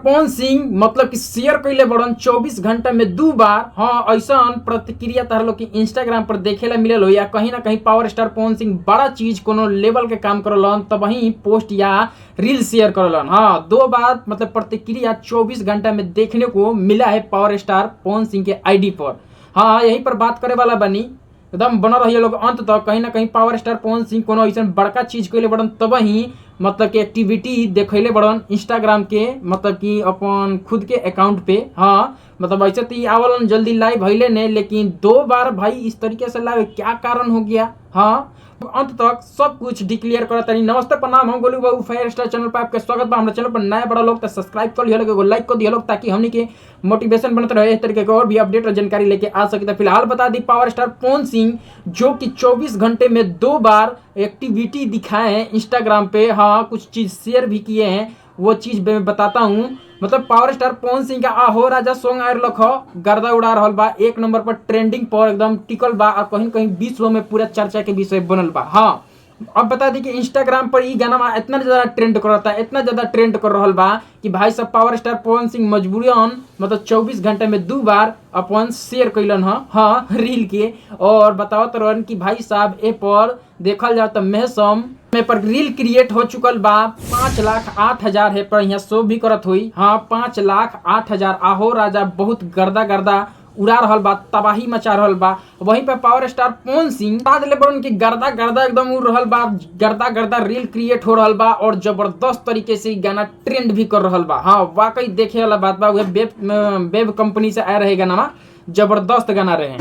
पवन सिंह मतलब कि शेयर कैले बड़न 24 घंटा में 2 बार। हाँ, ऐसा प्रतिक्रिया तार लोग की इंस्टाग्राम पर देखेला मिलल हो या कहीं ना कहीं पावर स्टार पवन सिंह बड़ा चीज कोनो लेवल के काम करलन तब वही पोस्ट या रील शेयर करलन। हाँ, 2 बार मतलब प्रतिक्रिया 24 घंटा में देखने को मिला है पावर स्टार पवन सिंह के आईडी पर। हाँ, यही पर बात करे वाला बनी, एकदम बना रही लोग अंत तक। कहीं ना कहीं पावर स्टार पवन सिंह कोनो ऐसा बड़का चीज कैले बड़न तब ही मतलब कि एक्टिविटी देखले बड़न इंस्टाग्राम के मतलब कि अपन खुद के अकाउंट पे। हाँ, मतलब ऐसे तो आवलन जल्दी लाइव भइले ने, लेकिन 2 बार भाई इस तरीके से लाइव क्या कारण हो गया। हाँ, अंत तक सब कुछ डिक्लेयर करत तनी। नमस्ते प्रणाम, हम गोलू बाबू फायर स्टार चैनल पर आपका स्वागत बा। हमरा चैनल पर नया बड़ा लोग तो सब्सक्राइब कर लियो, एगो लाइक कर दियो लोग, ताकि हमनी के मोटिवेशन बनते रहे इस तरीके के और भी अपडेट और जानकारी लेके आ सके। तो फिलहाल बता the power star Pawan Singh जो कि 24 घंटे में 2 बार एक्टिविटी दिखाए हैं इंस्टाग्राम पे। हाँ, कुछ चीज शेयर भी किए हैं, वो चीज मैं बताता हूँ। मतलब पावर स्टार पवन सिंह का आहो राजा सॉन्ग आयर लख गर्दा उड़ा रहल बा, 1 नंबर पर ट्रेंडिंग पर एकदम टिकल बा और कहीं कहीं विश्व में पूरा चर्चा के विषय बनल बा। हाँ, अब बता दी कि इंस्टाग्राम पर ई गाना इतना ज्यादा ट्रेंड करता है, इतना ज्यादा ट्रेंड कर रहल बा कि भाई सब पावर स्टार पवन सिंह मजबूरन मतलब 24 घंटे में 2 बार अपन शेयर कैलन। हाँ, रील के और बतावत रहन कि भाई साहब ए पर देखल जाए तो महसम में पर रील क्रिएट हो चुकल बा 5,08,000 है पर यहाँ शो भी करत हुई। हाँ, 5,08,000 आहो राजा बहुत गर्दा गर्दा उड़ा रहल बा, तबाही मचा रहल बा। वहीं पे पावर स्टार पवन सिंह ताज ले बड़न की गर्दा गर्दा एकदम उड़ रहल बा, गर्दा गर्दा रील क्रिएट हो रहल बा और जबरदस्त तरीके से गाना ट्रेंड भी कर रहल बा। हाँ, वाकई देखे वाला बात बा। वेब कंपनी से आया रहे गाना, जबरदस्त गाना रहे।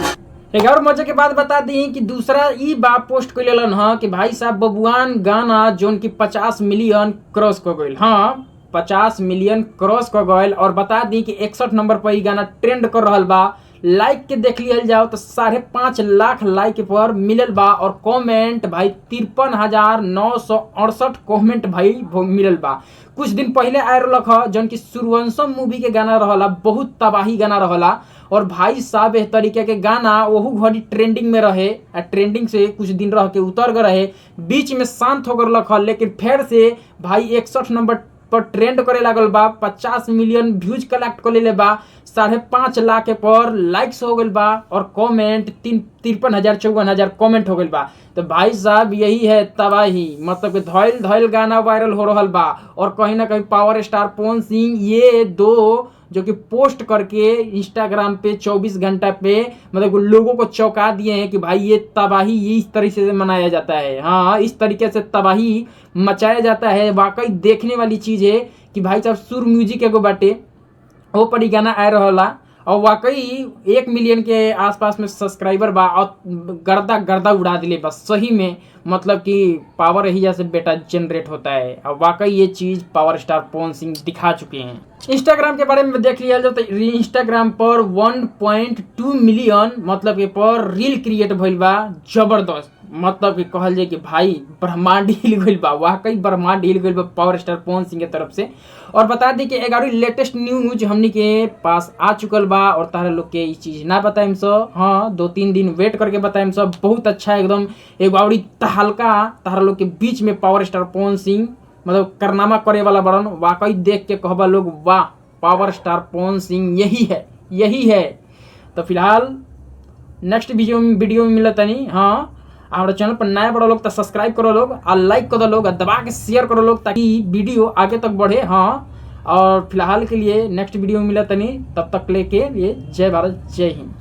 एक और मजे के बाद बता दी कि दूसरा ई बा पोस्ट कर लेलन। हाँ, कि भाई साहब बबुआन गाना जोन की 50 मिलियन क्रॉस कर गई। हाँ, 50 मिलियन क्रॉस कर गए और बता दी कि 61 नंबर पर ई गाना ट्रेंड कर रहल बा। लाइक के देख लिया जाओ तो 5.5 लाख लाइक पर मिलल बा और कमेंट भाई 53,968 कमेंट भाई मिलल बा। कुछ दिन पहले आए रहा जौन की सूर्यवंशम मूवी के गाना रहला, बहुत तबाही गाना रहला और भाई साहब इस तरीके के गाना वहू घड़ी ट्रेंडिंग में रहे। ट्रेंडिंग से कुछ दिन रह के उतर गए रहे, बीच में शांत हो गए, लेकिन फिर से भाई 61 नंबर पर ट्रेंड करे लागल बा। 50 मिलियन व्यूज कलेक्ट कर ले बा, 5.5 लाख पर लाइक्स हो गल बा और कमेंट 53,000-54,000 कमेंट हो गल बा। तो भाई साहब यही है तबाही, मतलब धैल धैल गाना वायरल हो रहा बा और कहीं ना कहीं पावर स्टार पवन सिंह ये 2 जो कि पोस्ट करके इंस्टाग्राम पे 24 घंटा पे मतलब लोगों को चौंका दिए हैं कि भाई ये तबाही ये इस तरीके से मनाया जाता है। हाँ, इस तरीके से तबाही मचाया जाता है। वाकई देखने वाली चीज है कि भाई साहब सुर म्यूजिक एगो बाटे वो पर गाना आ रहा और वाकई 1 मिलियन के आसपास में सब्सक्राइबर बा और गर्दा गर्दा उड़ा दिले बस सही में। मतलब कि पावर ही जैसे बेटा जनरेट होता है और वाकई ये चीज पावर स्टार पवन सिंह दिखा चुके हैं। इंस्टाग्राम के बारे में देख लिया जाए तो इंस्टाग्राम पर 1.2 मिलियन मतलब के पर रील क्रिएट भइल बा, जबरदस्त। मतलब कि कहल जाए कि भाई ब्रह्मांड हिल गइल बा, वाकई ब्रह्मांड हिल गइल बा पावर स्टार पवन सिंह के तरफ से। और बता दी कि 11 लेटेस्ट न्यूज हमनी के पास आ चुकल बा और तारा लोग के ये चीज ना बताएम सब। हाँ, 2-3 दिन वेट करके बताएम सब। बहुत अच्छा एकदम एक बावड़ी तहलका तारा लोग के बीच में पावर स्टार पवन सिंह मतलब करनामा करे वाला बड़न। वाकई देख के कहबा लोग वाह, पावर स्टार पवन सिंह यही है, यही है। तो फिलहाल नेक्स्ट वीडियो में मिलत नहीं। हाँ, हमारे चैनल पर नया बड़ा लोग तो सब्सक्राइब करो लोग और लाइक करो लोग और दबा के शेयर करो लोग ताकि वीडियो आगे तक बढ़े। हाँ, और फिलहाल के लिए नेक्स्ट वीडियो में मिलत नहीं, तब तक लेके लिए जय भारत जय हिंद।